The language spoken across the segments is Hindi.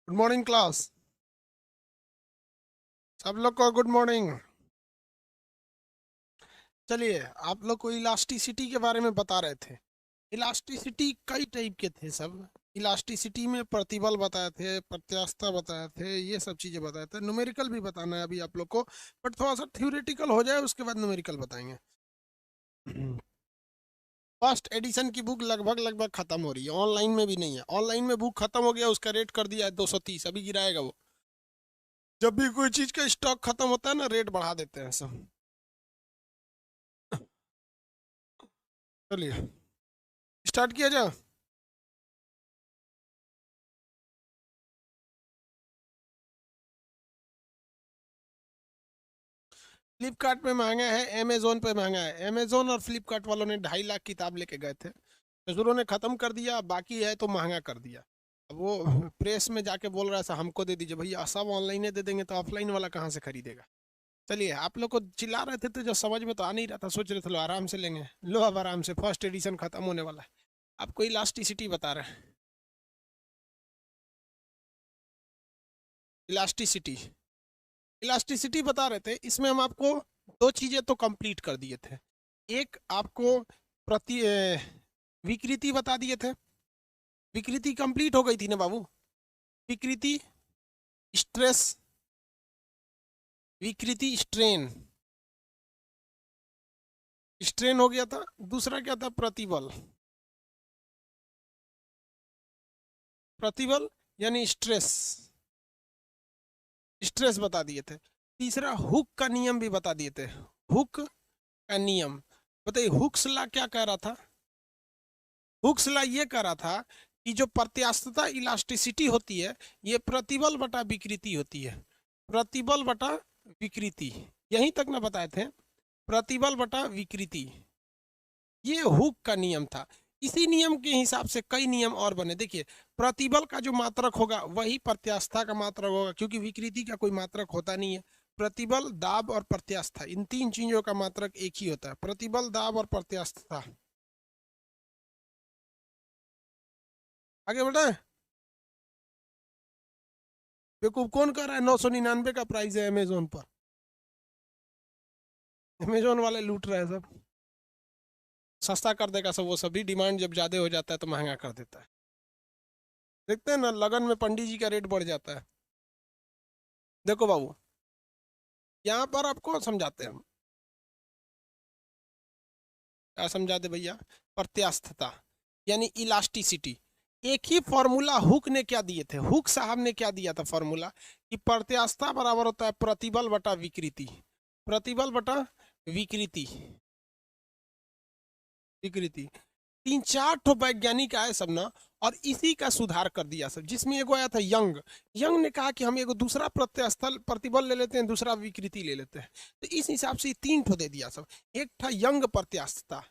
Good morning class. सब लोग को गुड मॉर्निंग। चलिए, आप लोग को इलास्टिसिटी के बारे में बता रहे थे। इलास्टिसिटी कई टाइप के थे सब। इलास्टिसिटी में प्रतिबल बताए थे, प्रत्यास्थता बताए थे, ये सब चीजें बताए थे। न्यूमेरिकल भी बताना है अभी आप लोग को, बट थोड़ा सा थ्योरेटिकल हो जाए उसके बाद न्यूमेरिकल बताएंगे। फर्स्ट एडिशन की बुक लगभग लगभग खत्म हो रही है, ऑनलाइन में भी नहीं है। ऑनलाइन में बुक खत्म हो गया, उसका रेट कर दिया है 230, अभी गिराएगा वो। जब भी कोई चीज का स्टॉक खत्म होता है ना, रेट बढ़ा देते हैं सब। चलिए स्टार्ट किया जाए। फ्लिपकार्ट पे महंगा है, अमेजोन पे महंगा है। अमेजोन और फ्लिपकार्ट वालों ने 2.5 लाख किताब लेके गए थे, मजदूरों ने खत्म कर दिया, बाकी है तो महंगा कर दिया। अब वो प्रेस में जाके बोल रहा है ऐसा हमको दे दीजिए। भैया सब ऑनलाइन दे देंगे तो ऑफलाइन वाला कहाँ से खरीदेगा। चलिए, आप लोग को चिल्ला रहे थे तो जो समझ में तो आ नहीं रहा था, सोच रहे थे लो आराम से लेंगे। लो अब आराम से, फर्स्ट एडिशन खत्म होने वाला है। आपको इलास्टिसिटी बता रहे हैं। इलास्टिसिटी इलास्टिसिटी बता रहे थे, इसमें हम आपको दो चीजें तो कंप्लीट कर दिए थे। एक आपको प्रति विकृति बता दिए थे। विकृति कंप्लीट हो गई थी ना बाबू। विकृति स्ट्रेस, विकृति स्ट्रेन। स्ट्रेन हो गया था। दूसरा क्या था? प्रतिबल। प्रतिबल यानी स्ट्रेस, स्ट्रेस बता दिए थे। तीसरा हुक का नियम भी बता दिए थे। हुक का नियम बताइए, हुक्स लॉ क्या कह रहा था? हुक्स लॉ ये कह रहा था कि जो प्रत्यास्थता इलास्टिसिटी होती है, ये प्रतिबल बटा विकृति होती है। प्रतिबल बटा विकृति, यहीं तक ना बताए थे। प्रतिबल बटा विकृति, ये हुक का नियम था। इसी नियम के हिसाब से कई नियम और बने। देखिए, प्रतिबल का जो मात्रक होगा वही प्रत्यास्था का मात्रक होगा, क्योंकि विकृति का कोई मात्रक होता नहीं है। प्रतिबल, दाब और प्रत्यास्था, इन तीन चीजों का मात्रक एक ही होता है। प्रतिबल, दाब और प्रत्यास्था। आगे बढ़े। बेवकूफ कौन कर रहा है? 999 का प्राइस है अमेजोन पर। अमेजोन वाले लूट रहे हैं सब। सस्ता कर देगा सब, वो सभी डिमांड जब ज्यादा हो जाता है तो महंगा कर देता है। देखते हैं ना, लगन में पंडित जी का रेट बढ़ जाता है। देखो बाबू, यहाँ पर आपको समझाते हैं हम। क्या समझा दे भैया? प्रत्यास्थता यानी इलास्टिसिटी। एक ही फॉर्मूला हुक ने क्या दिए थे? हुक साहब ने क्या दिया था फॉर्मूला? कि प्रत्यास्थता बराबर होता है प्रतिबल बटा विकृति। प्रतिबल बटा विकृति। विकृति। तीन चार ठो वैज्ञानिक आए सब ना, और इसी का सुधार कर दिया सब। जिसमें एगो आया था यंग। यंग ने कहा कि हम एगो दूसरा प्रत्यास्थल प्रतिबल ले लेते हैं, दूसरा विकृति ले लेते हैं। तो इस हिसाब से तीन ठो दे दिया सब। एक था यंग प्रत्यास्थता,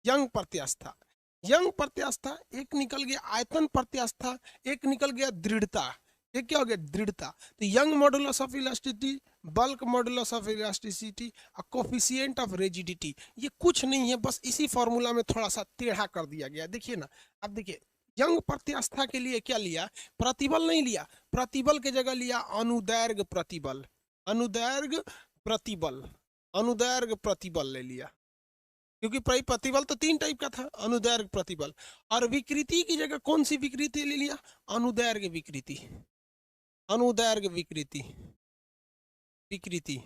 यंग प्रत्यास्था। यंग प्रत्यास्था, एक निकल गया आयतन प्रत्यास्था, एक निकल गया दृढ़ता। एक क्या हो गया? दृढ़ता। तो young modulus of elasticity, bulk modulus of elasticity और कोफिशिएंट ऑफ रिजिडिटी, ये कुछ नहीं है, बस इसी फॉर्मूला में थोड़ा सा टेढ़ा कर दिया गया। देखिए ना, अब देखिए, यंग प्रत्यास्था के लिए क्या लिया? प्रतिबल नहीं लिया, प्रतिबल के जगह लिया अनुदैर्घ्य प्रतिबल। अनुदैर्घ्य प्रतिबल, अनुदैर्घ्य प्रतिबल ले लिया। क्योंकि प्रतिबल तो तीन टाइप का था, अनुदैर्घ्य प्रतिबल। और विकृति की जगह कौन सी विकृति ले लिया? अनुदैर्घ्य विकृति। अनुदैर्घ्य विकृति, विकृति।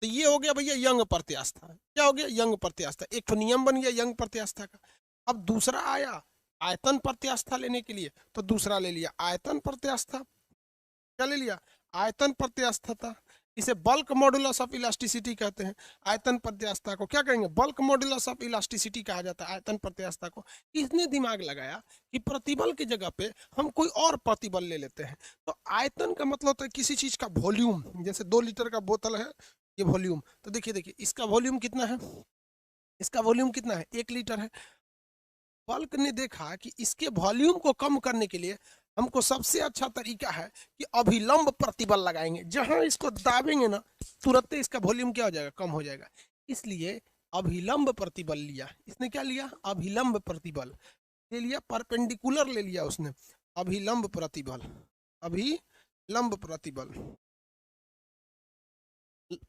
तो ये हो गया भैया यंग प्रत्यास्था। क्या हो गया? यंग प्रत्यास्था। एक तो नियम बन गया यंग प्रत्यास्था का। अब दूसरा आया आयतन प्रत्यास्था लेने के लिए, तो दूसरा ले लिया आयतन प्रत्यास्था। क्या ले लिया? आयतन प्रत्यास्था था। इसे बल्क मॉडुलस ऑफ इलास्टिसिटी कहते हैं। आयतन प्रत्यास्था को क्या कहेंगे? बल्क मॉडुलस ऑफ इलास्टिसिटी कहा जाता है आयतन प्रत्यास्था को। इसने दिमाग लगाया कि प्रतिबल की जगह पे हम कोई और प्रतिबल ले लेते हैं। तो आयतन का मतलब होता है किसी चीज का वॉल्यूम। जैसे 2 लीटर का बोतल है, ये वॉल्यूम। तो देखिए देखिए, इसका वॉल्यूम कितना है? इसका वॉल्यूम कितना है? 1 लीटर है। बल्क ने देखा कि इसके वॉल्यूम को कम करने के लिए हमको सबसे अच्छा तरीका है कि अभिलंब प्रतिबल लगाएंगे। जहां इसको दाबेंगे ना, तुरंत इसका वॉल्यूम क्या हो जाएगा? कम हो जाएगा। इसलिए अभिलंब प्रतिबल लिया इसने। क्या लिया? अभिलंब प्रतिबल ले लिया, परपेंडिकुलर ले लिया उसने। अभिलंब प्रतिबल, अभिलंब प्रतिबल,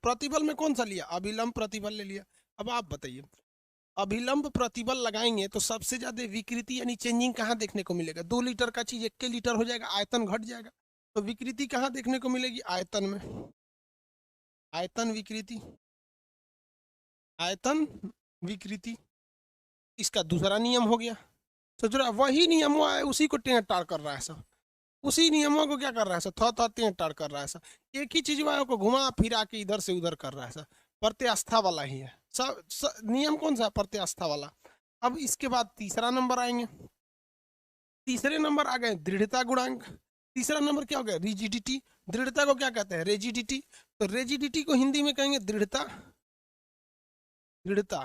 प्रतिबल में कौन सा लिया, अभिलंब प्रतिबल ले लिया। अब आप बताइए, अभिलंब प्रतिबल लगाएंगे तो सबसे ज्यादा विकृति यानी चेंजिंग कहाँ देखने को मिलेगा? 2 लीटर का चीज 1 लीटर हो जाएगा, आयतन घट जाएगा। तो विकृति कहाँ देखने को मिलेगी? आयतन में, आयतन विकृति, आयतन विकृति। इसका दूसरा नियम हो गया। सोच रहा वही नियम हुआ है, उसी को टेढ़ टाड़ कर रहा है सब, उसी नियमों को क्या कर रहा है सब, थोड़ा थोड़ा टेढ़ टाड़ कर रहा है सब, एक ही चीज को घुमा फिरा के इधर से उधर कर रहा है सब, प्रत्यास्था वाला ही है सब, नियम कौन सा? प्रत्यास्था वाला। अब इसके बाद तीसरा नंबर आएंगे, तीसरे नंबर आ गए दृढ़ता गुणांक। तीसरा नंबर क्या हो गया? रिजिडिटी। दृढ़ता को क्या कहते हैं? रिजिडिटी। तो रिजिडिटी को हिंदी में कहेंगे दृढ़ता, दृढ़ता,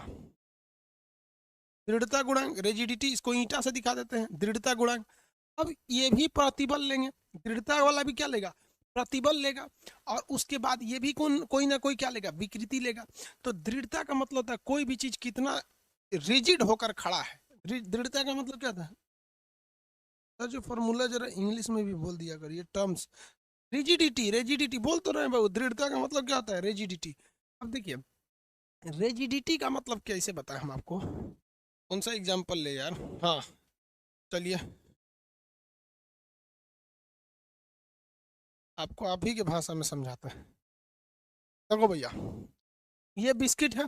दृढ़ता गुणांक, रिजिडिटी। इसको ईंटा से दिखा देते हैं, दृढ़ता गुणांक। अब ये भी प्रतिबल लेंगे, दृढ़ता वाला भी क्या लेगा? प्रतिबल लेगा। और उसके बाद ये भी कोई ना कोई क्या लेगा? विकृति लेगा। तो दृढ़ता का मतलब होता है कोई भी चीज कितना रिजिड होकर खड़ा है। दृढ़ता का मतलब क्या था सर? जो फॉर्मूला जरा इंग्लिश में भी बोल दिया करिए टर्म्स। रिजिडिटी, रिजिडिटी बोल तो रहे बाबू, दृढ़ता का मतलब क्या होता है? रिजिडिटी। अब देखिए रिजिडिटी का मतलब कैसे बताएं हम आपको, कौन सा एग्जाम्पल ले यार? हाँ चलिए आपको आप ही के भाषा में समझाते हैं। देखो भैया ये बिस्किट है,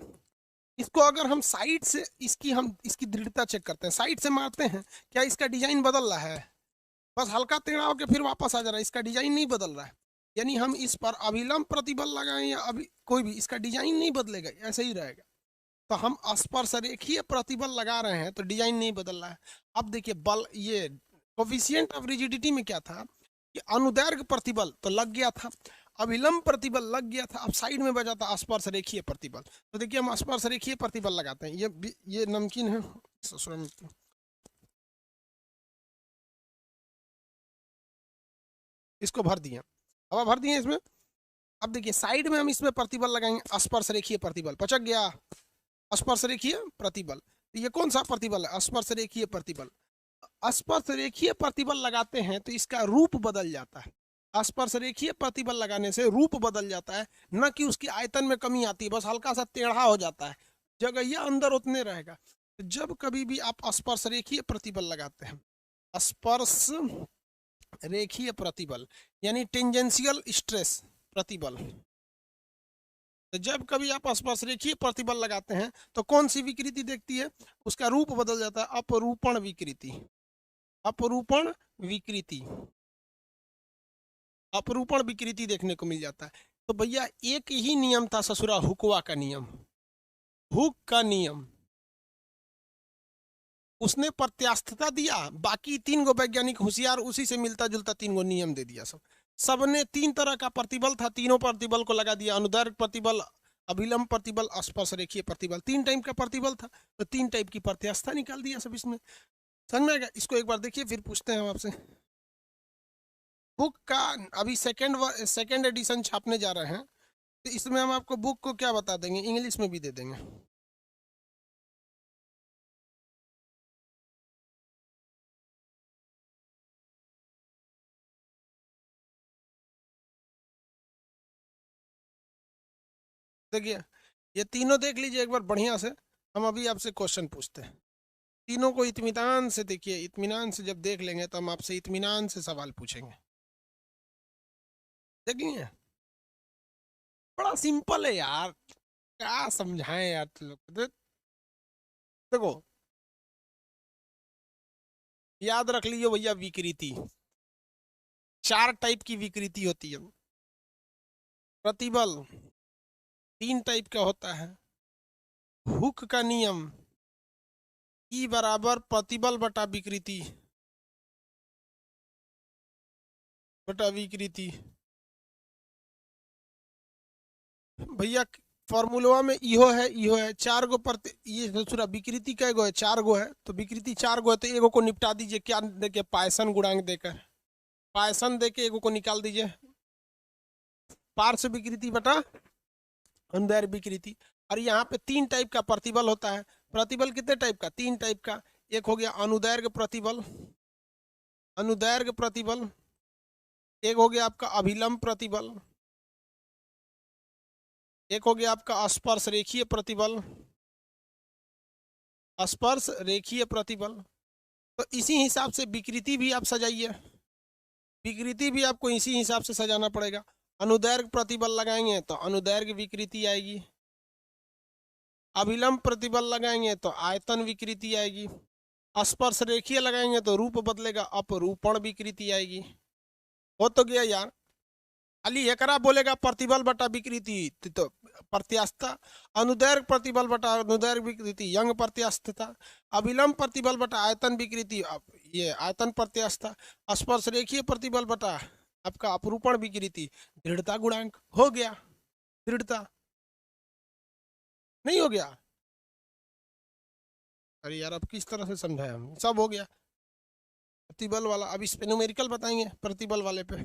इसको अगर हम साइड से इसकी दृढ़ता चेक करते हैं, साइड से मारते हैं, क्या इसका डिजाइन बदल रहा है? बस हल्का टेढ़ा होकर फिर वापस आ जा रहा है, इसका डिजाइन नहीं बदल रहा है। यानी हम इस पर अभिलंब प्रतिबल लगाएं या अभी कोई भी, इसका डिजाइन नहीं बदलेगा, ऐसे ही रहेगा। तो हम स्पर्श रेखीय प्रतिबल लगा रहे हैं तो डिजाइन नहीं बदल रहा है। अब देखिए बल, ये कोफिशिएंट ऑफ रिजिडिटी में क्या था कि अनुदैर्घ्य प्रतिबल तो लग गया था, अभिलंब प्रतिबल लग गया था, अब साइड में बचा था स्पर्श रेखीय प्रतिबल। तो देखिए हम स्पर्श रेखीय प्रतिबल लगाते हैं, ये नमकीन है, इसको भर दिए, हवा भर दिए इसमें। अब देखिए साइड में हम इसमें प्रतिबल लगाएंगे, स्पर्श रेखीय प्रतिबल, पचक गया स्पर्श रेखीय प्रतिबल। ये कौन सा प्रतिबल है? स्पर्श रेखीय प्रतिबल। स्पर्श रेखीय प्रतिबल लगाते हैं तो इसका रूप बदल जाता है, स्पर्श रेखीय प्रतिबल लगाने से रूप बदल जाता है, न कि उसकी आयतन में कमी आती है, बस हल्का सा टेढ़ा हो जाता है, जगह अंदर उतने रहेगा। जब कभी भी आप स्पर्श रेखीय प्रतिबल लगाते हैं, स्पर्श रेखीय प्रतिबल यानी टेंजेंशियल स्ट्रेस प्रतिबल, तो जब कभी आप स्पर्श रेखीय प्रतिबल लगाते हैं तो कौन सी विकृति देखती है? उसका रूप बदल जाता है, अपरूपण विकृति, अपरूपण विकृति, अपरूपण विकृति देखने को मिल जाता है। तो भैया एक ही नियम था ससुरा, हुकवा का नियम, हुक का नियम, उसने प्रत्यास्थता दिया, बाकी 3 गो वैज्ञानिक होशियार उसी से मिलता जुलता 3 गो नियम दे दिया। सबने 3 तरह का प्रतिबल था, तीनों प्रतिबल को लगा दिया, अनुदैर्घ्य प्रतिबल, अभिलंब प्रतिबल, स्पर्श रेखीय प्रतिबल, 3 टाइप का प्रतिबल था, तो 3 टाइप की प्रत्यास्था निकाल दिया सब इसमें। समझ में आएगा? इसको एक बार देखिए फिर पूछते हैं हम आपसे। बुक का अभी सेकेंड एडिशन छापने जा रहे हैं, तो इसमें हम आपको बुक को क्या बता देंगे, इंग्लिश में भी दे देंगे। देखिए ये तीनों देख लीजिए एक बार बढ़िया से, हम अभी आपसे क्वेश्चन पूछते हैं, तीनों को इत्मीनान से देखिए, इत्मीनान से जब देख लेंगे तो हम आपसे इत्मीनान से सवाल पूछेंगे। देख लिए, बड़ा सिंपल है यार, क्या समझाएं यार तुम लोग देखो याद रख लीजिए भैया, विकृति 4 टाइप की विकृति होती है, प्रतिबल 3 टाइप का होता है, हुक का नियम E बराबर प्रतिबल बटा विकृति बटा विकृति। भैया फॉर्मूला में इहो है 4 गो प्रति, ये दूसरा विकृति कै गो है? 4 गो है, तो विकृति 4 गो है, तो एगो को निपटा दीजिए, क्या देके? पायसन गुणांक देकर, पायसन देके एगो को निकाल दीजिए, पार्श्व विकृति बटा अनुदैर्घ्य विकृति। और यहाँ पे 3 टाइप का प्रतिबल होता है। प्रतिबल कितने टाइप का? 3 टाइप का। एक हो गया अनुदैर्घ्य प्रतिबल, अनुदैर्घ्य प्रतिबल, एक हो गया आपका अभिलंब प्रतिबल, एक हो गया आपका स्पर्श रेखीय प्रतिबल, स्पर्श रेखीय प्रतिबल। तो इसी हिसाब से विकृति भी आप सजाइए, विकृति भी आपको इसी हिसाब से सजाना पड़ेगा। अनुदैर्घ्य प्रतिबल लगाएंगे तो अनुदैर्घ्य विकृति आएगी, अभिलंब प्रतिबल लगाएंगे तो आयतन विकृति आएगी, स्पर्श रेखीय लगाएंगे तो रूप बदलेगा, अपरूपण विकृति आएगी। हो तो गया यार, खाली एकरा बोलेगा प्रतिबल बटा विकृति तो प्रत्यास्थता, अनुदैर्घ्य प्रतिबल बटा अनुदैर्घ्य विकृति यंग प्रत्यास्थता, अभिलंब प्रतिबल बटा आयतन विकृति ये आयतन प्रत्यास्थता, स्पर्श रेखीय प्रतिबल बटा आपका अपरूपण विकृति दृढ़ता गुणांक। हो गया दृढ़ता, नहीं हो गया? अरे यार अब किस तरह से समझाए हम, सब हो गया प्रतिबल वाला। अब इस पे न्यूमेरिकल बताएंगे प्रतिबल वाले पे।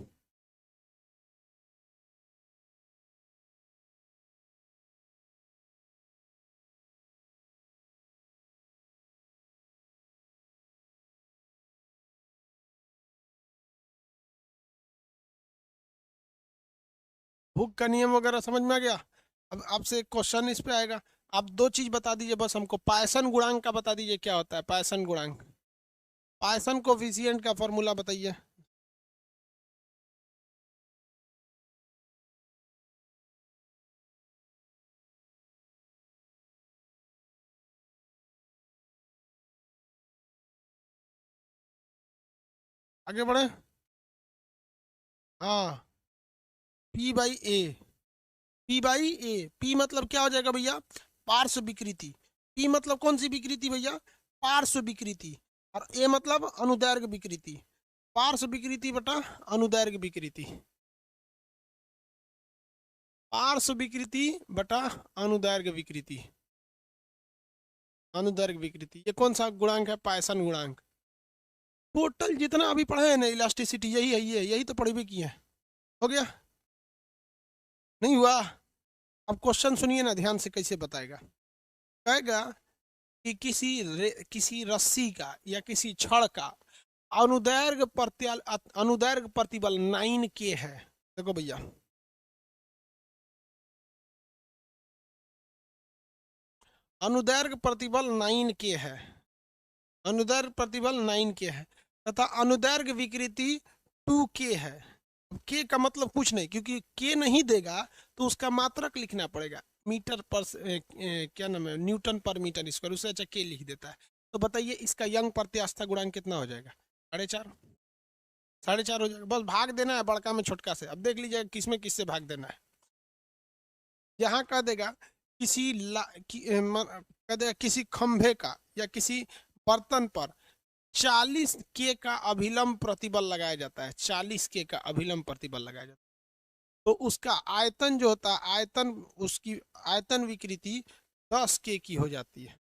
हुक का नियम वगैरह समझ में आ गया? अब आपसे एक क्वेश्चन इस पे आएगा, आप दो चीज बता दीजिए बस हमको। पायसन गुणांक का बता दीजिए क्या होता है पायसन गुणांक, पायसन कोफिशिएंट का फॉर्मूला बताइए। आगे बढ़े। हाँ, P by A, P by A, P मतलब क्या हो जाएगा भैया? पार्श्व विकृति। पी मतलब कौन सी विकृति भैया? पार्श्व विकृति। और ए मतलब अनुदैर्घ्य विकृति। पार्श्व विकृति बटा अनुदैर्घ्य विकृति, पार्श्व विकृति बटा अनुदैर्घ्य विकृति, अनुदैर्घ्य विकृति। ये कौन सा गुणांक है? पायसन गुणांक। टोटल जितना अभी पढ़े हैं ना इलास्टिसिटी, यही है, यही तो पढ़े भी किए हैं। हो गया? नहीं हुआ? अब क्वेश्चन सुनिए ना ध्यान से, कैसे बताएगा। कहेगा कि किसी रस्सी का या किसी छड़ का अनुदैर्घ्य प्रतिबल 9K है। देखो भैया, अनुदैर्घ्य प्रतिबल 9K है, अनुदैर्घ्य प्रतिबल 9K है तथा अनुदैर्घ्य विकृति 2K है। K का मतलब कुछ नहीं, क्योंकि K नहीं देगा तो उसका मात्रक लिखना पड़ेगा, मीटर पर क्या नाम है, न्यूटन पर मीटर स्क्वायर, उससे अच्छा K लिख देता है। तो बताइए इसका यंग प्रत्यास्था गुणांक कितना हो जाएगा? 4.5, 4.5 हो जाएगा। बस भाग देना है बड़का में छोटका से। अब देख लीजिएगा किसमें किससे भाग देना है। यहाँ कह देगा कह देगा किसी खंभे का या किसी बर्तन पर 40K का अभिलंब प्रतिबल लगाया जाता है, 40K का अभिलंब प्रतिबल लगाया जाता है। तो उसका आयतन जो होता है, आयतन उसकी आयतन विकृति 10K की हो जाती है।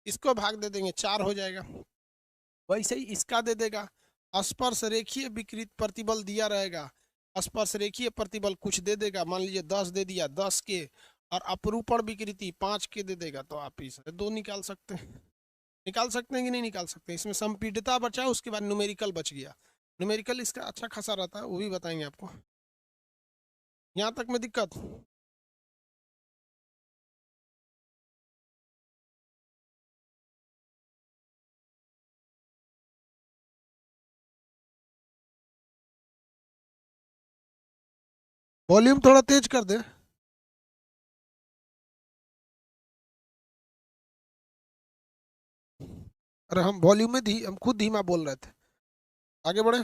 इसको भाग दे देंगे 4 हो जाएगा। वैसे ही इसका दे देगा, स्पर्श रेखीय विकृत प्रतिबल दिया रहेगा, स्पर्श रेखीय प्रतिबल कुछ दे देगा, मान लीजिए 10 दे दिया, 10K, और अपरूपण विकृति 5K दे देगा। तो आप इसे 2 निकाल सकते हैं, निकाल सकते हैं कि नहीं निकाल सकते? इसमें संपीड़ितता बचा, उसके बाद न्यूमेरिकल बच गया। न्यूमेरिकल इसका अच्छा खासा रहता है, वो भी बताएंगे आपको। यहाँ तक में दिक्कत? वॉल्यूम थोड़ा तेज कर दे। अरे हम वॉल्यूम में हम खुद धीमा बोल रहे थे। आगे बढ़े,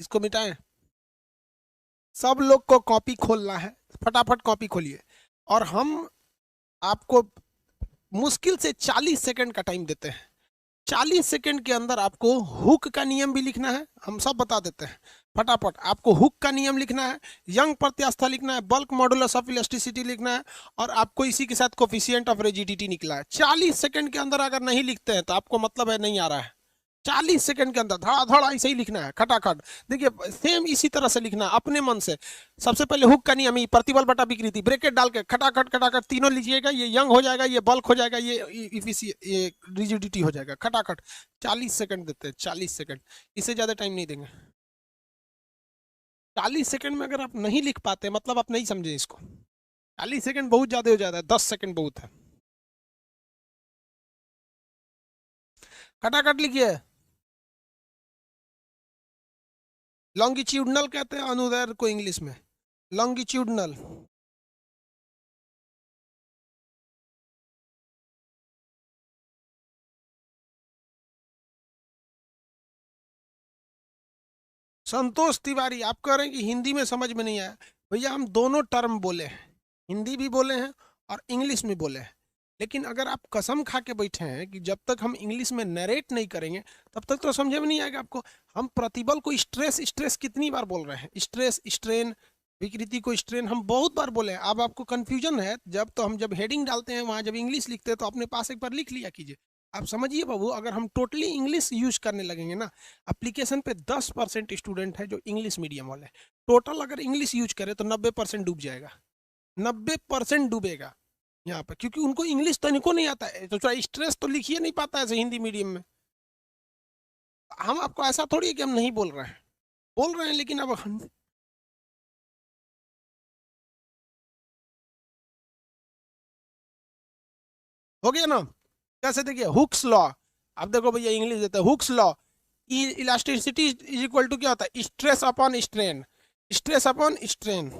इसको मिटाएं। सब लोग को कॉपी खोलना है, फटाफट कॉपी खोलिए। और हम आपको मुश्किल से 40 सेकंड का टाइम देते हैं। 40 सेकंड के अंदर आपको हुक का नियम भी लिखना है, हम सब बता देते हैं फटाफट। आपको हुक का नियम लिखना है, यंग प्रत्यास्था लिखना है, बल्क मॉडुलस ऑफ इलास्टिसिटी लिखना है, और आपको इसी के साथ कोफिशिएंट ऑफ रिजिडिटी निकला है। 40 सेकंड के अंदर अगर नहीं लिखते हैं तो आपको मतलब है नहीं आ रहा है। 40 सेकंड के अंदर धड़ा ऐसे ही लिखना है खटाखट। देखिए सेम इसी तरह से लिखना है अपने मन से। सबसे पहले हुक का नियम ही प्रतिबल बटा विकृति, ब्रैकेट डाल के खटाखट खटाखट तीनों लीजिएगा, ये यंग हो जाएगा, ये बल्क हो जाएगा, ये रिजिडिटी हो जाएगा खटाखट। 40 सेकंड देते हैं, 40 सेकंड, इससे ज्यादा टाइम नहीं देंगे। 40 सेकंड में अगर आप नहीं लिख पाते मतलब आप नहीं समझे इसको। 40 सेकंड बहुत ज्यादा हो जाता है, 10 सेकंड बहुत है। खटाखट लिखिए। लॉन्गिट्यूडनल कहते हैं अनुदैर्घ्य को इंग्लिश में, लॉन्गिट्यूडनल। संतोष तिवारी आप कह रहे हैं कि हिंदी में समझ में नहीं आया। भैया हम दोनों टर्म बोले हैं, हिंदी भी बोले हैं और इंग्लिश में बोले हैं, लेकिन अगर आप कसम खा के बैठे हैं कि जब तक हम इंग्लिश में नरेट नहीं करेंगे तब तक तो समझ में नहीं आएगा आपको। हम प्रतिबल को स्ट्रेस स्ट्रेस कितनी बार बोल रहे हैं, स्ट्रेस स्ट्रेन, विकृति को स्ट्रेन हम बहुत बार बोले हैं। अब आपको कंफ्यूजन है, जब तो हम जब हेडिंग डालते हैं वहां जब इंग्लिश लिखते हैं तो अपने पास एक बार लिख लिया कीजिए। आप समझिए बाबू, अगर हम टोटली इंग्लिश यूज करने लगेंगे ना, एप्लीकेशन पे 10% स्टूडेंट है जो इंग्लिश मीडियम वाले, टोटल अगर इंग्लिश यूज करें तो 90% डूब जाएगा, 90% डूबेगा यहाँ पे, क्योंकि उनको इंग्लिश तो इनको नहीं आता है, तो थोड़ा स्ट्रेस तो लिखिए नहीं पाता है ऐसे हिंदी मीडियम में। हम आपको ऐसा थोड़ी है कि हम नहीं बोल रहे हैं, बोल रहे हैं, लेकिन अब हो गया ना। कैसे देखिए हुक्स लॉ, अब देखो भैया इंग्लिश देते हैं Hooke's law, elasticity is equal to क्या होता है, stress upon strain, stress upon strain,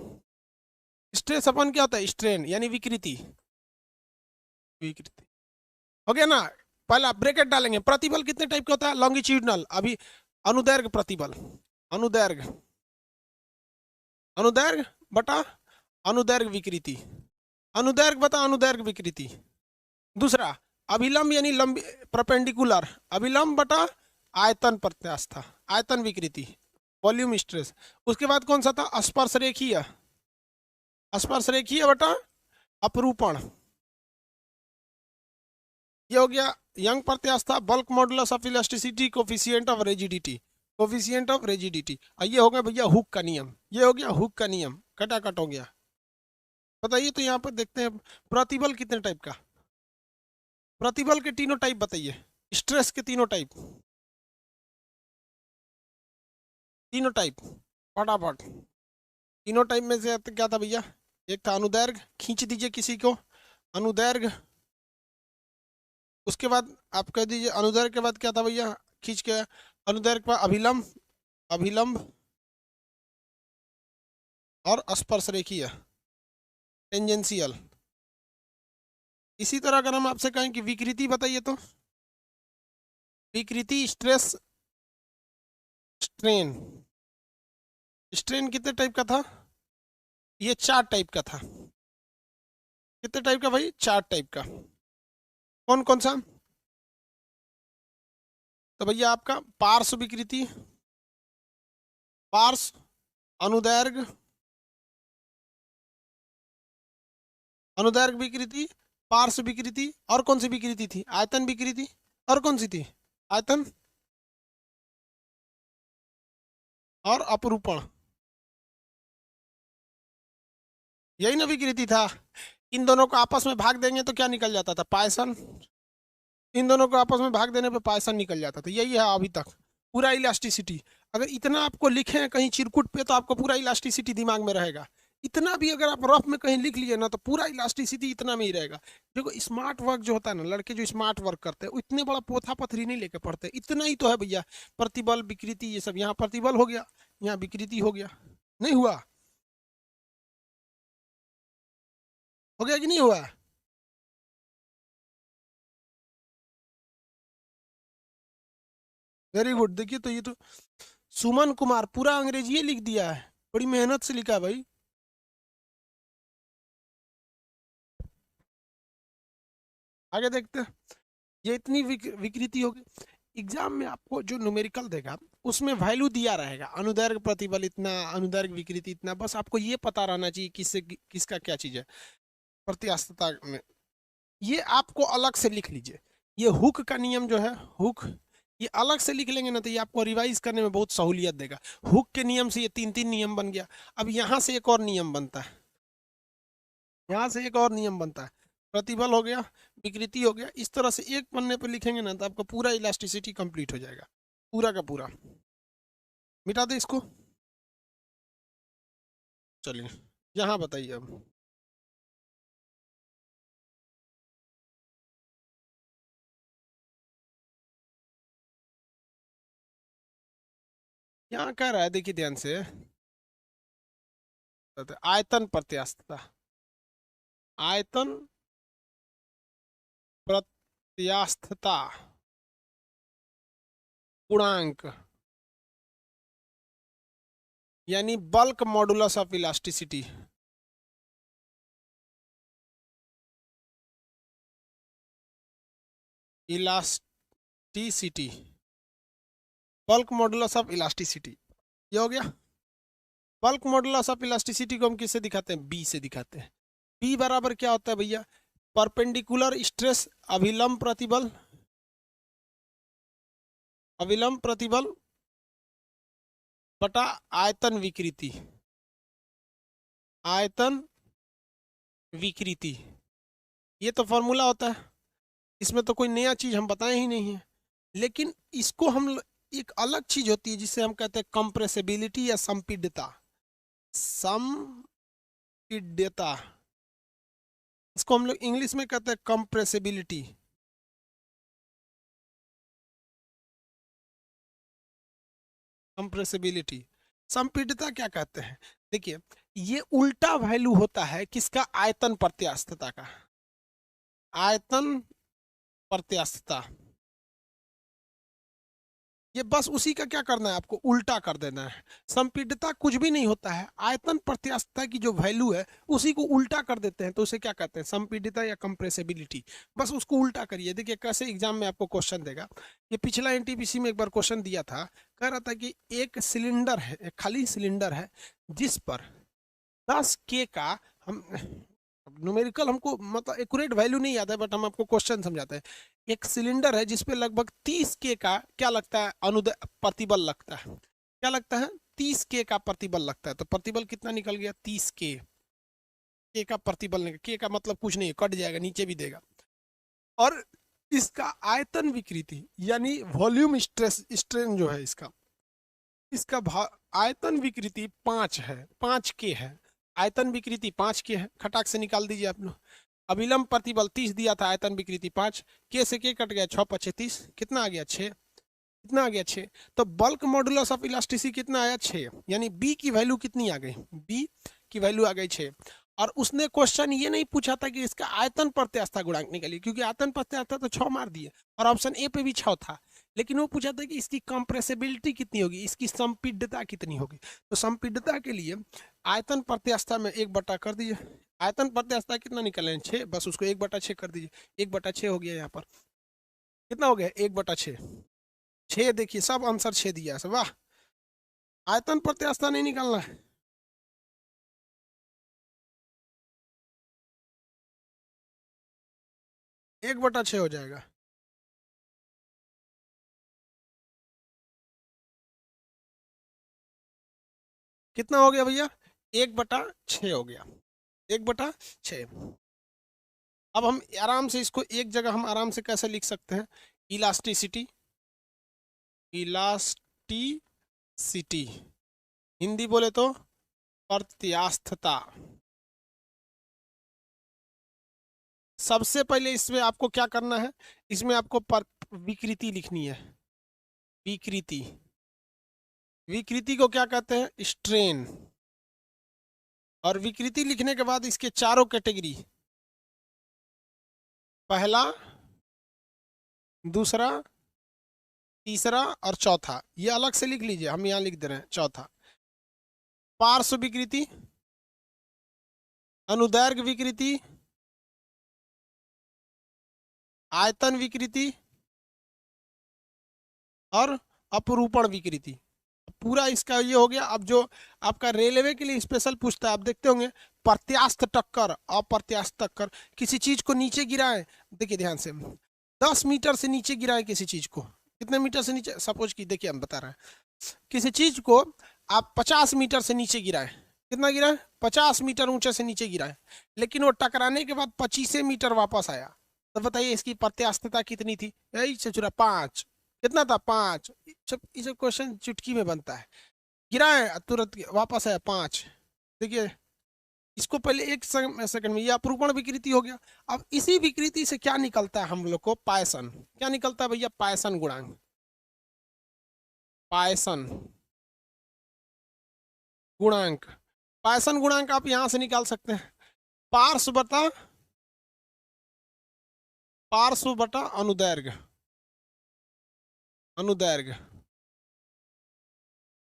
stress upon क्या होता है स्ट्रेन, यानी विकृति, विकृति। हो गया ना। पहला ब्रैकेट डालेंगे, प्रतिबल कितने टाइप का होता है, लॉन्गिट्यूडनल, अभी अनुदैर्घ्य प्रतिबल, अनुदैर्घ्य, अनुदैर्घ्य बटा अनुदैर्घ्य विकृति, अनुदैर्घ्य बता अनुदैर्घ्य विकृति। दूसरा अभिलंब यानी लंबी परपेंडिकुलर, अभिलंब बटा आयतन प्रत्यास्था, आयतन विकृति, वॉल्यूम स्ट्रेस। उसके बाद कौन सा था, स्पर्श रेखीय, स्पर्श रेखीय बटा अपरूपण, ये हो गया यंग प्रत्यास्था, bulk modulus of elasticity, coefficient of rigidity, coefficient of rigidity. और ये हो गया भैया हुक का नियम, ये हो गया हुक का नियम, कटाकट हो गया। बताइए तो यहाँ पर देखते हैं प्रतिबल कितने टाइप का, प्रतिबल के तीनों टाइप बताइए, स्ट्रेस के तीनों टाइप, तीनों टाइप फटाफट। तीनों टाइप में से क्या था भैया, एक था अनुदैर्घ्य, खींच दीजिए किसी को, अनुदैर्घ्य। उसके बाद आप कह दीजिए अनुदैर्घ्य के बाद क्या था भैया, खींच के, अनुदैर्घ्य पर अभिलंब, अभिलंब और स्पर्श रेखीय, टेंजेंशियल। इसी तरह अगर हम आपसे कहें कि विकृति बताइए तो विकृति स्ट्रेस स्ट्रेन, स्ट्रेन कितने टाइप का था, ये 4 टाइप का था। कितने टाइप का भाई, 4 टाइप का। कौन कौन सा, तो भैया आपका पार्श्व विकृति, पार्श्व, अनुदैर्घ्य, अनुदैर्घ्य विकृति, पार्श्व विकृति, और कौन सी विकृति थी, आयतन विकृति, और कौन सी थी, आयतन और अपरूपण, यही ना विकृति था। इन दोनों को आपस में भाग देंगे तो क्या निकल जाता था, पायसन। इन दोनों को आपस में भाग देने पे पायसन निकल जाता था, यही है अभी तक पूरा इलास्टिसिटी। अगर इतना आपको लिखे हैं कहीं चिरकुट पे तो आपको पूरा इलास्टिसिटी दिमाग में रहेगा। इतना भी अगर आप रफ में कहीं लिख लिए ना तो पूरा इलास्टिसिटी इतना में ही रहेगा। देखो स्मार्ट वर्क जो होता है ना, लड़के जो स्मार्ट वर्क करते हैं इतने बड़ा पोथा पथरी नहीं लेके पढ़ते, इतना ही तो है भैया, प्रतिबल विकृति ये सब। यहाँ प्रतिबल हो गया, यहाँ विकृति हो गया, नहीं हुआ, हो गया कि नहीं हुआ। Very good. देखिए तो ये तो सुमन कुमार पूरा अंग्रेजी लिख दिया है, बड़ी मेहनत से लिखा है भाई। आगे देखते हैं, ये इतनी विकृति होगी। एग्जाम में आपको जो न्यूमेरिकल देगा उसमें वैल्यू दिया रहेगा, अनुदैर्घ्य प्रतिबल इतना, अनुदैर्घ्य विकृति इतना, बस आपको ये पता रहना चाहिए किससे किसका क्या चीज है प्रत्यास्थता में। ये आपको अलग से लिख लीजिए। ये हुक का नियम जो है, हुक, ये अलग से लिख लेंगे ना तो ये आपको रिवाइज करने में बहुत सहूलियत देगा। हुक के नियम से ये 3 3 नियम बन गया। अब यहाँ से एक और नियम बनता है, यहाँ से एक और नियम बनता है, प्रतिबल हो गया, विकृति हो गया। इस तरह से एक पन्ने पर लिखेंगे ना तो आपका पूरा इलास्टिसिटी कंप्लीट हो जाएगा, पूरा का पूरा। मिटा दे इसको। चलिए यहाँ बताइए अब। यहाँ कह रहा है, देखिए ध्यान से, आयतन प्रत्यास्थता, आयतन प्रत्यास्थता गुणांक यानी bulk modulus of elasticity. Elasticity, bulk modulus of elasticity, ये हो गया। बल्क मॉडुलस ऑफ इलास्टिसिटी को हम किससे दिखाते हैं? बी से दिखाते हैं। बी बराबर क्या होता है भैया? परपेंडिकुलर स्ट्रेस अभिलंब प्रतिबल, अभिलंब प्रतिबल बटा आयतन विकृति, आयतन विकृति, ये तो फॉर्मूला होता है। इसमें तो कोई नया चीज हम बताए ही नहीं है। लेकिन इसको हम एक अलग चीज होती है जिसे हम कहते हैं कंप्रेसिबिलिटी या संपीड्यता, संपीड्यता, इसको हम लोग इंग्लिश में कहते हैं कंप्रेसिबिलिटी। कंप्रेसिबिलिटी, संपीड्यता क्या कहते हैं? देखिए ये उल्टा वैल्यू होता है किसका? आयतन प्रत्यास्थता का, आयतन प्रत्यास्थता। ये बस उसी का क्या करना है आपको? उल्टा कर देना है। संपीड्यता कुछ भी नहीं होता है, आयतन प्रत्यास्थता की जो वैल्यू है उसी को उल्टा कर देते हैं, तो उसे क्या कहते हैं? संपीड्यता या कंप्रेसिबिलिटी। बस उसको उल्टा करिए। देखिए कैसे एग्जाम में आपको क्वेश्चन देगा। ये पिछला एनटीपीसी में एक बार क्वेश्चन दिया था, कह रहा था कि एक सिलेंडर है, एक खाली सिलेंडर है जिस पर 10K का, हम न्यूमेरिकल हमको मतलब एक्यूरेट वैल्यू नहीं याद है बट हम आपको क्वेश्चन समझाते हैं। एक सिलेंडर है जिसपे लगभग 30K का क्या लगता है? अनुदय प्रतिबल लगता है। क्या लगता है? 30K का प्रतिबल लगता है। तो प्रतिबल कितना निकल गया? 30K। K का प्रतिबल निकल, K का मतलब कुछ नहीं, कट जाएगा, नीचे भी देगा। और इसका आयतन विकृति यानी वॉल्यूम स्ट्रेस स्ट्रेन जो है इसका, इसका आयतन विकृति 5 है, 5K है। आयतन विकृति 5K है, खटाक से निकाल दीजिए आप लोग। अभिलंब प्रतिबल 30 दिया था, आयतन विकृति 5, K से K कट गया, 6 5 30, कितना आ गया? 6। कितना आ गया? 6। तो बल्क मॉडुलस ऑफ इलास्टिसिटी कितना आया? 6। यानी B की वैल्यू कितनी आ गई? B की वैल्यू आ गई 6। और उसने क्वेश्चन ये नहीं पूछा था कि इसका आयतन प्रत्यास्थता गुणांक निकालिए, क्योंकि आयतन प्रत्यास्थता तो 6 मार दिए और ऑप्शन ए पे भी 6 था। लेकिन वो पूछा था कि इसकी कंप्रेसिबिलिटी कितनी होगी, इसकी संपीड्यता कितनी होगी। तो संपीड्यता के लिए आयतन प्रत्यास्थता में 1 बटा कर दीजिए। आयतन प्रत्यास्थता कितना निकले? 6, बस उसको 1/6 कर दीजिए। 1/6 हो गया। यहाँ पर कितना हो गया? 1/6। 6 देखिए सब आंसर 6 दिया है। वाह, आयतन प्रत्यास्थता नहीं निकालना है। एक बटा छः हो जाएगा। कितना हो गया भैया? 1/6 हो गया। 1/6। अब हम आराम से इसको एक जगह हम आराम से कैसे लिख सकते हैं? इलास्टिसिटी, इलास्टिसिटी हिंदी बोले तो प्रत्यास्थता। सबसे पहले इसमें आपको क्या करना है? इसमें आपको विकृति लिखनी है। विकृति, विकृति को क्या कहते हैं? स्ट्रेन। और विकृति लिखने के बाद इसके चारों कैटेगरी, पहला, दूसरा, तीसरा और चौथा, ये अलग से लिख लीजिए, हम यहाँ लिख दे रहे हैं चौथा। पार्श्व विकृति, अनुदैर्घ्य विकृति, आयतन विकृति और अपरूपण विकृति। पूरा इसका ये हो गया। अब जो आपका रेलवे के लिए स्पेशल पूछता है, आप देखते होंगे प्रत्यास्थ टक्कर, अप्रत्यास्थ टक्कर। किसी चीज को नीचे गिराएं, देखिए ध्यान से, 10 मीटर से नीचे गिराएं किसी चीज को, कितने मीटर से नीचे, सपोज की देखिए हम बता रहे हैं, किसी चीज को आप 50 मीटर से नीचे गिराए, कितना गिराए, 50 मीटर ऊंचे से नीचे गिराए, लेकिन वो टकराने के बाद 25 मीटर वापस आया, तो बताइए इसकी प्रत्यास्थता कितनी थी, यही चुरा 5, कितना था 5, ये सब क्वेश्चन चुटकी में बनता है, गिराए तुरंत वापस आया 5। देखिए इसको पहले एक सेकंड में, ये अपरूपण विकृति हो गया। अब इसी विकृति से क्या निकलता है हम लोग को, पायसन, क्या निकलता है भैया, पायसन गुणांक, पायसन गुणांक, पायसन गुणांक आप यहां से निकाल सकते हैं, पार्श्व बटा अनुदैर्घ्य, अनुदैर्घ्य,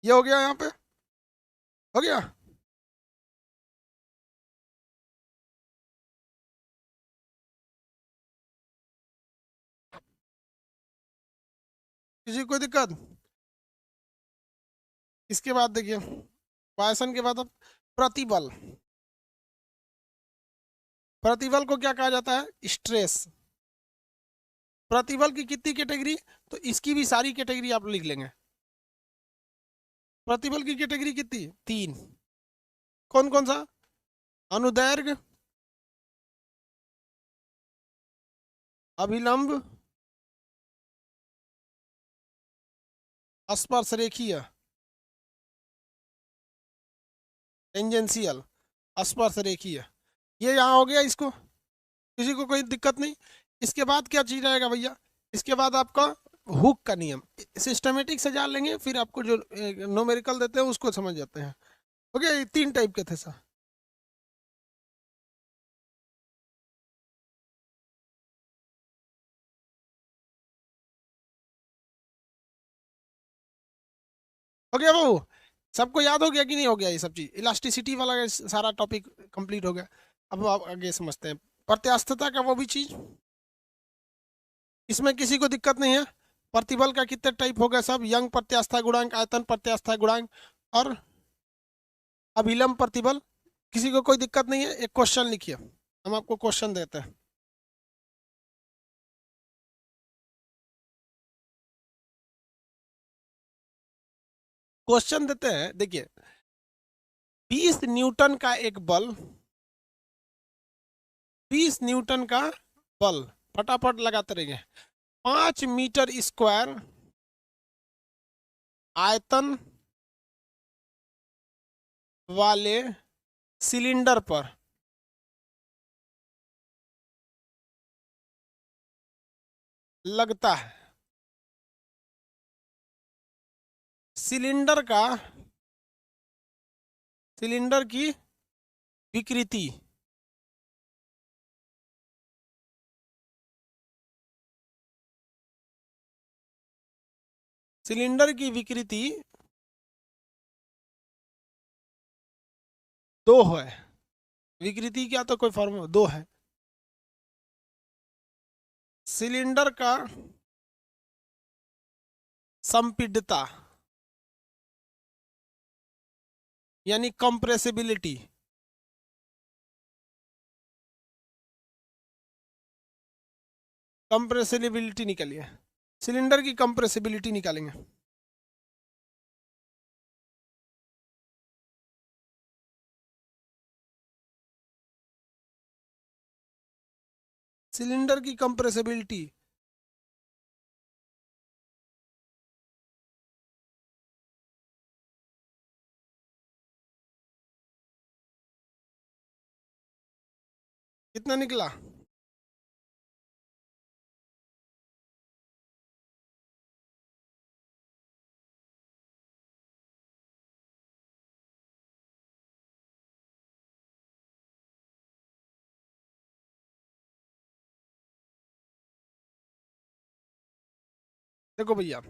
ये हो गया, यहाँ पे हो गया। किसी को कोई दिक्कत, इसके बाद देखिए पायसन के बाद अब प्रतिबल, प्रतिबल को क्या कहा जाता है, स्ट्रेस। प्रतिबल की कितनी कैटेगरी, तो इसकी भी सारी कैटेगरी आप लिख लेंगे। प्रतिबल की कैटेगरी कितनी, 3, कौन कौन सा, अनुदैर्घ्य, अभिलंब, स्पर्श रेखीय, टेंजेंशियल, स्पर्श रेखीय, ये यहाँ हो गया, इसको किसी को कोई दिक्कत नहीं। इसके बाद क्या चीज रहेगा भैया, इसके बाद आपका हुक का नियम, सिस्टमेटिक से जान लेंगे, फिर आपको जो न्यूमेरिकल देते हैं उसको समझ जाते हैं। ओके, ये 3 टाइप के थे सर। हो गया बाबू, सबको याद हो गया कि नहीं हो गया, ये सब चीज इलास्टिसिटी वाला सारा टॉपिक कंप्लीट हो गया। अब आप आगे समझते हैं प्रत्यास्थता का वो भी चीज, इसमें किसी को दिक्कत नहीं है। प्रतिबल का कितने टाइप हो गए सब, यंग प्रत्यास्था गुणांक, आयतन प्रत्यास्था गुणांक और अभिलंब प्रतिबल, किसी को कोई दिक्कत नहीं है। एक क्वेश्चन लिखिए, हम आपको क्वेश्चन देते हैं। क्वेश्चन देते हैं, देखिए 20 न्यूटन का एक बल, 20 न्यूटन का बल, फटाफट लगाते रहिए, 5 मीटर स्क्वायर आयतन वाले सिलेंडर पर लगता है। सिलेंडर का, सिलेंडर की विकृति, सिलेंडर की विकृति 2 है, विकृति क्या तो कोई फॉर्मूला 2 है। सिलेंडर का संपीड्यता यानी कंप्रेसिबिलिटी, कंप्रेसिबिलिटी निकालिए, सिलेंडर की कंप्रेसिबिलिटी निकालेंगे। सिलेंडर की कंप्रेसिबिलिटी, कितना निकला, देखो भैया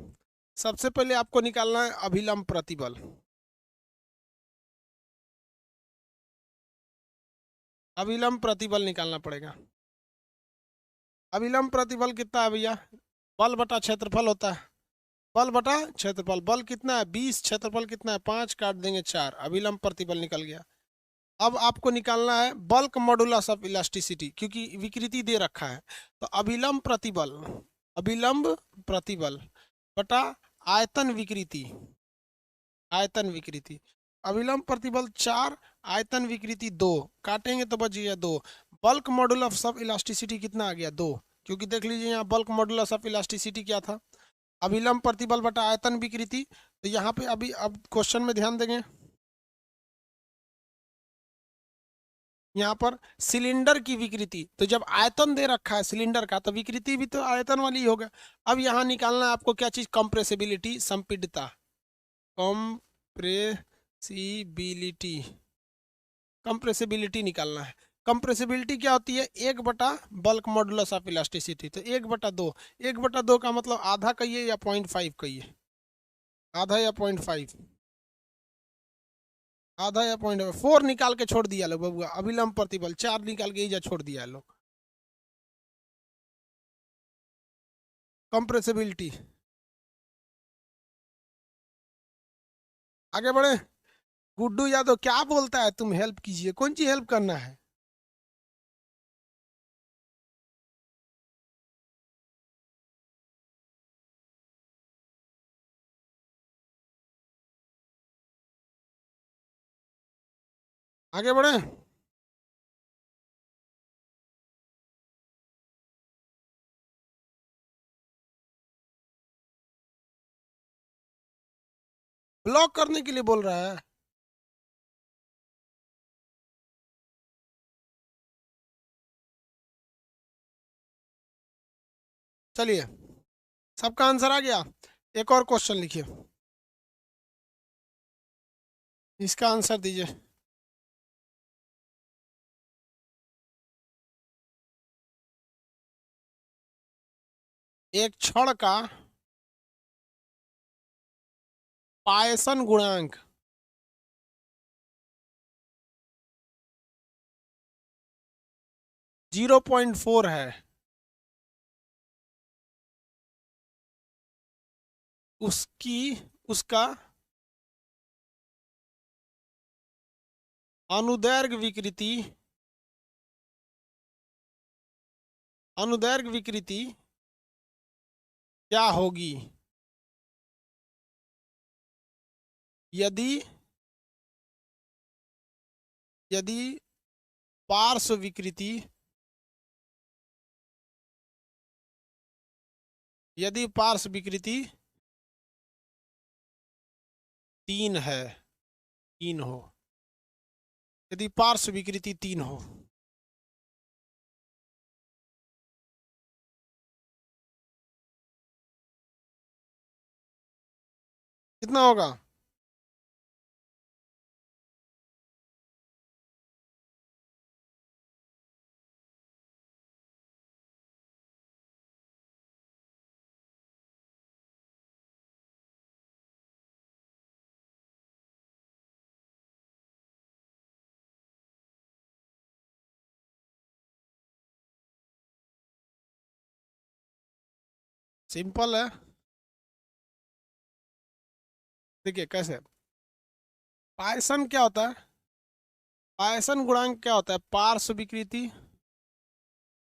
सबसे पहले आपको निकालना है अभिलंब प्रतिबल। अभिलंब प्रतिबल निकालना पड़ेगा। अभिलंब प्रतिबल कितना है भैया, बल बटा क्षेत्रफल होता है, बल बटा क्षेत्रफल, बल कितना है 20, क्षेत्रफल कितना है 5, काट देंगे 4, अभिलंब प्रतिबल निकल गया। अब आपको निकालना है बल्क मॉडुलस ऑफ इलास्टिसिटी, क्योंकि विकृति दे रखा है। तो अभिलंब प्रतिबल, अभिलंब प्रतिबल बटा आयतन विकृति, आयतन विकृति। अविलंब प्रतिबल 4, आयतन विकृति 2, काटेंगे तो बच गया 2। बल्क मॉडुलस ऑफ इलास्टिसिटी कितना आ गया 2, क्योंकि देख लीजिए यहाँ बल्क मॉडुलस ऑफ इलास्टिसिटी क्या था, अविलंब प्रतिबल बटा आयतन विकृति। तो यहाँ पे अभी अब क्वेश्चन में ध्यान देंगे, यहाँ पर सिलेंडर की विकृति, तो जब आयतन दे रखा है सिलेंडर का तो विकृति भी तो आयतन वाली ही होगा। अब यहाँ निकालना है आपको क्या चीज, कंप्रेसिबिलिटी, संपीड़ितता, कंप्रेसिबिलिटी, कंप्रेसिबिलिटी निकालना है। कंप्रेसिबिलिटी क्या होती है, 1 बटा बल्क मॉडुलस ऑफ इलास्टिसिटी, तो 1/2, 1/2 का मतलब आधा कहिए या 0.5 कहिए, आधा या 0.5, आधा या 0.4 निकाल के छोड़ दिया लोग बबुआ, अविलंब प्रतिबल 4 निकाल के इजा छोड़ दिया लोग। कंप्रेसिबिलिटी, आगे बढ़े। गुड्डू यादव क्या बोलता है, तुम हेल्प कीजिए, कौन सी हेल्प करना है। आगे बढ़े। ब्लॉक करने के लिए बोल रहा है। चलिए, सबका आंसर आ गया। एक और क्वेश्चन लिखिए, इसका आंसर दीजिए। एक छड़ का पायसन गुणांक 0.4 है, उसकी उसका अनुदैर्घ्य विकृति, अनुदैर्घ्य विकृति क्या होगी यदि यदि पार्श्व विकृति, यदि पार्श्व विकृति 3 है, 3 हो, यदि पार्श्व विकृति 3 हो। कितना होगा, सिंपल है। देखिए कैसे, पायसन क्या होता है, पायसन गुणांक क्या होता है, पार्श्व विकृति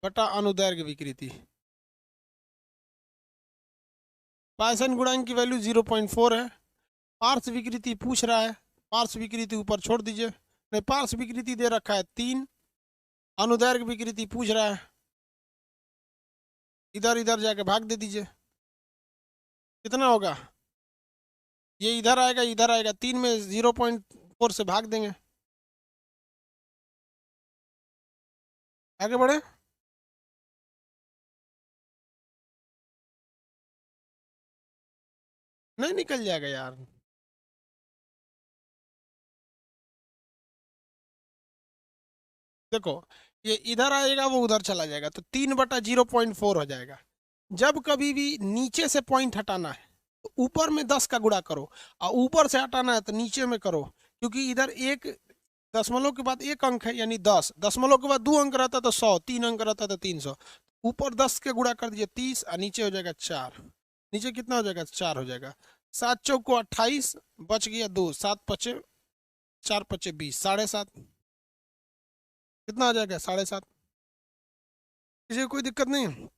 बटा अनुदैर्घ्य विकृति। पायसन गुणांक की वैल्यू 0.4 है, पार्श्व विकृति पूछ रहा है, पार्श्व विकृति ऊपर छोड़ दीजिए, नहीं पार्श्व विकृति दे रखा है 3, अनुदैर्घ्य विकृति पूछ रहा है, इधर इधर जाके भाग दे दीजिए। कितना होगा, ये इधर आएगा इधर आएगा, 3 में 0.4 से भाग देंगे। आगे बढ़े। नहीं निकल जाएगा यार, देखो ये इधर आएगा वो उधर चला जाएगा, तो 3/0.4 हो जाएगा। जब कभी भी नीचे से पॉइंट हटाना है तो ऊपर में 10 का गुणा करो, और ऊपर से हटाना है तो नीचे में करो, क्योंकि इधर एक दशमलव के बाद एक अंक है यानी 10, दशमलव के बाद 2 अंक रहता तो 100, 3 अंक रहता तो 300। ऊपर 10 के गुणा कर दीजिए 30, और नीचे हो जाएगा 4। नीचे कितना हो जाएगा, 4 हो जाएगा। 7 चौको 28, बच गया 2, 7 पचे 4 पचे 20, 7.5। कितना आ जाएगा, 7.5। किसी को कोई दिक्कत नहीं है।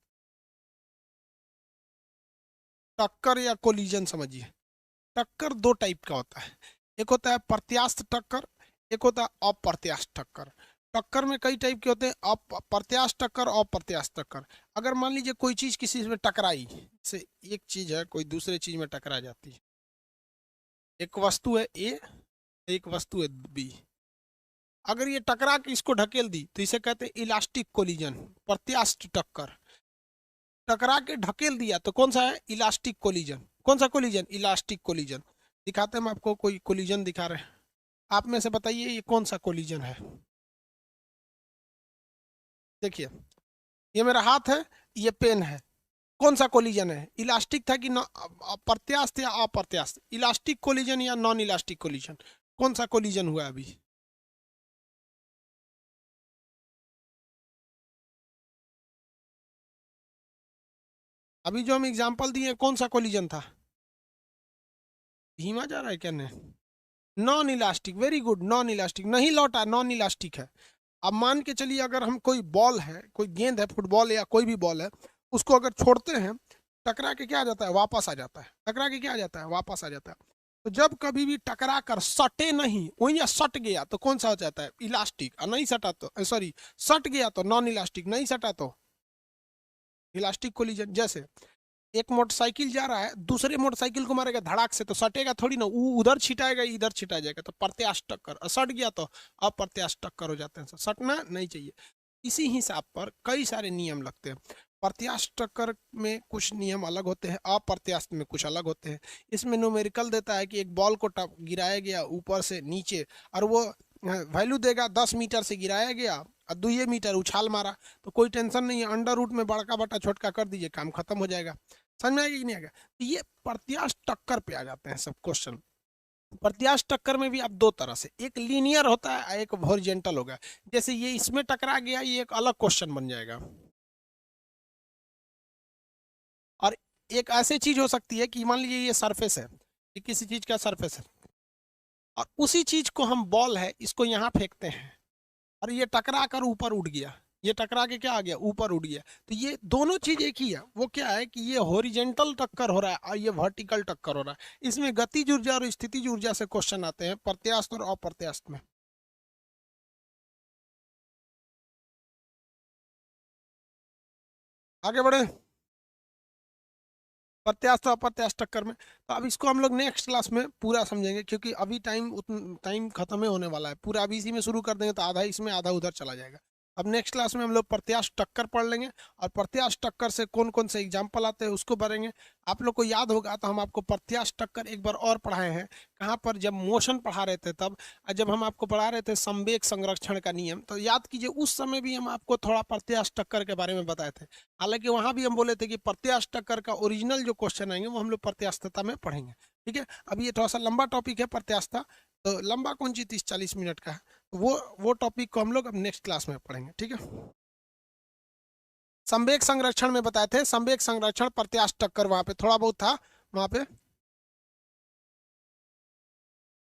टक्कर या कोलिजन समझिए। टक्कर दो टाइप का होता है, एक होता है प्रत्यास्थ टक्कर, एक होता है अप्रत्यास्थ टक्कर। टक्कर में कई टाइप के होते हैं, प्रत्यास्थ टक्कर और अप्रत्यास्थ टक्कर। अगर मान लीजिए कोई चीज किसी में टकराई, से एक चीज है कोई दूसरे चीज में टकरा जाती है, एक वस्तु है ए, एक वस्तु है बी, अगर ये टकरा के इसको ढकेल दी तो इसे कहते हैं इलास्टिक कोलिजन, प्रत्यास्थ टक्कर। टकरा के ढकेल दिया तो कौन सा है, इलास्टिक कोलिजन। कौन सा कोलिजन, इलास्टिक कोलिजन। दिखाते हैं हम आपको, कोई कोलिजन दिखा रहे हैं, आप में से बताइए ये कौन सा कोलिजन है। देखिए ये मेरा हाथ है, ये पेन है, कौन सा कोलिजन है, इलास्टिक था कि प्रत्यास्थ या अप्रत्यास्थ, इलास्टिक कोलिजन या नॉन इलास्टिक कोलिजन, कौन सा कोलिजन हुआ अभी। अभी जो हम एग्जांपल दिए कौन सा कोलिजन था, धीमा जा रहा है क्या, नहीं non elastic, very good, non elastic, नहीं लौटा, नॉन इलास्टिक है। अब मान के चलिए अगर हम कोई बॉल है, कोई गेंद है, फुटबॉल या कोई भी बॉल है, उसको अगर छोड़ते हैं टकरा के क्या आ जाता है, वापस आ जाता है, टकरा के क्या आ जाता है, वापस आ जाता है। तो जब कभी भी टकरा कर सटे नहीं, वही या सट गया तो कौन सा हो जाता है, इलास्टिक, और नहीं सटा तो सॉरी, सट गया तो नॉन इलास्टिक, नहीं सटा तो इलास्टिक कोलिजन। जैसे एक मोटरसाइकिल जा रहा है, दूसरे मोटरसाइकिल को मारेगा धड़ाक से तो सटेगा थोड़ी ना, वो उधर छिटाएगा इधर छिटा जाएगा, तो प्रत्यास्थ टक्कर। सट गया तो अप्रत्यास्थ टक्कर हो जाते हैं, सटना नहीं चाहिए। इसी हिसाब पर कई सारे नियम लगते हैं। प्रत्यास्थ टक्कर में कुछ नियम अलग होते हैं, अप्रत्यास्थ में कुछ अलग होते हैं। इसमें न्यूमेरिकल देता है कि एक बॉल को गिराया गया ऊपर से नीचे, और वो वैल्यू देगा 10 मीटर से गिराया गया और 2 मीटर उछाल मारा, तो कोई टेंशन नहीं है, अंडर रूट में बड़का बटा छोटका कर दीजिए, काम खत्म हो जाएगा। समझ में आएगा कि नहीं आएगा। तो ये प्रत्यास्थ टक्कर पे आ जाते हैं सब क्वेश्चन। प्रत्यास्थ टक्कर में भी आप दो तरह से, एक लीनियर होता है, एक हॉरिजॉन्टल होगा। जैसे ये इसमें टकरा गया, ये एक अलग क्वेश्चन बन जाएगा। और एक ऐसी चीज हो सकती है कि मान लीजिए ये सरफेस है, ये किसी चीज का सरफेस है, और उसी चीज को हम बॉल है इसको यहाँ फेंकते हैं, और ये टकरा कर ऊपर उड़ गया, ये टकरा के क्या आ गया, ऊपर उड़ गया। तो ये दोनों चीज एक ही है। वो क्या है कि ये हॉरिजॉन्टल टक्कर हो रहा है और ये वर्टिकल टक्कर हो रहा है। इसमें गतिज ऊर्जा और स्थितिज ऊर्जा से क्वेश्चन आते हैं, प्रत्यास्थ और अप्रत्यास्थ में। आगे बढ़े प्रत्यास्थ और अप्रत्यास्थ टक्कर में। तो अब इसको हम लोग नेक्स्ट क्लास में पूरा समझेंगे, क्योंकि अभी टाइम खत्म ही होने वाला है। पूरा अभी इसी में शुरू कर देंगे तो आधा इसमें आधा उधर चला जाएगा। अब नेक्स्ट क्लास में हम लोग प्रत्यास्थ टक्कर पढ़ लेंगे, और प्रत्यास्थ टक्कर से कौन कौन से एग्जाम्पल आते हैं उसको पढ़ेंगे। आप लोग को याद होगा तो हम आपको प्रत्यास्थ टक्कर एक बार और पढ़ाए हैं, कहाँ पर, जब मोशन पढ़ा रहे थे तब, जब हम आपको पढ़ा रहे थे संवेग संरक्षण का नियम, तो याद कीजिए उस समय भी हम आपको थोड़ा प्रत्यास्थ टक्कर के बारे में बताए थे। हालांकि वहां भी हम बोले थे कि प्रत्यास्थ टक्कर का ओरिजिनल जो क्वेश्चन आएंगे वो हम लोग प्रत्यास्थता में पढ़ेंगे। ठीक है, अब ये थोड़ा सा लंबा टॉपिक है प्रत्यास्थता, तो लंबा कौन सी 30-40 मिनट का है, वो टॉपिक को हम लोग अब नेक्स्ट क्लास में पढ़ेंगे। ठीक है, संवेग संरक्षण में बताए थे, संवेग संरक्षण प्रत्यास्थ टक्कर वहां पे थोड़ा बहुत था। वहां पे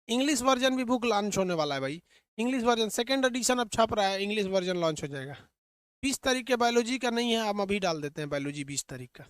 इंग्लिश वर्जन भी बुक लॉन्च होने वाला है भाई। इंग्लिश वर्जन सेकेंड एडिशन अब छप रहा है, इंग्लिश वर्जन लॉन्च हो जाएगा 20 तारीख के। बायोलॉजी का नहीं है, हम अभी डाल देते हैं बायोलॉजी 20 तारीख का।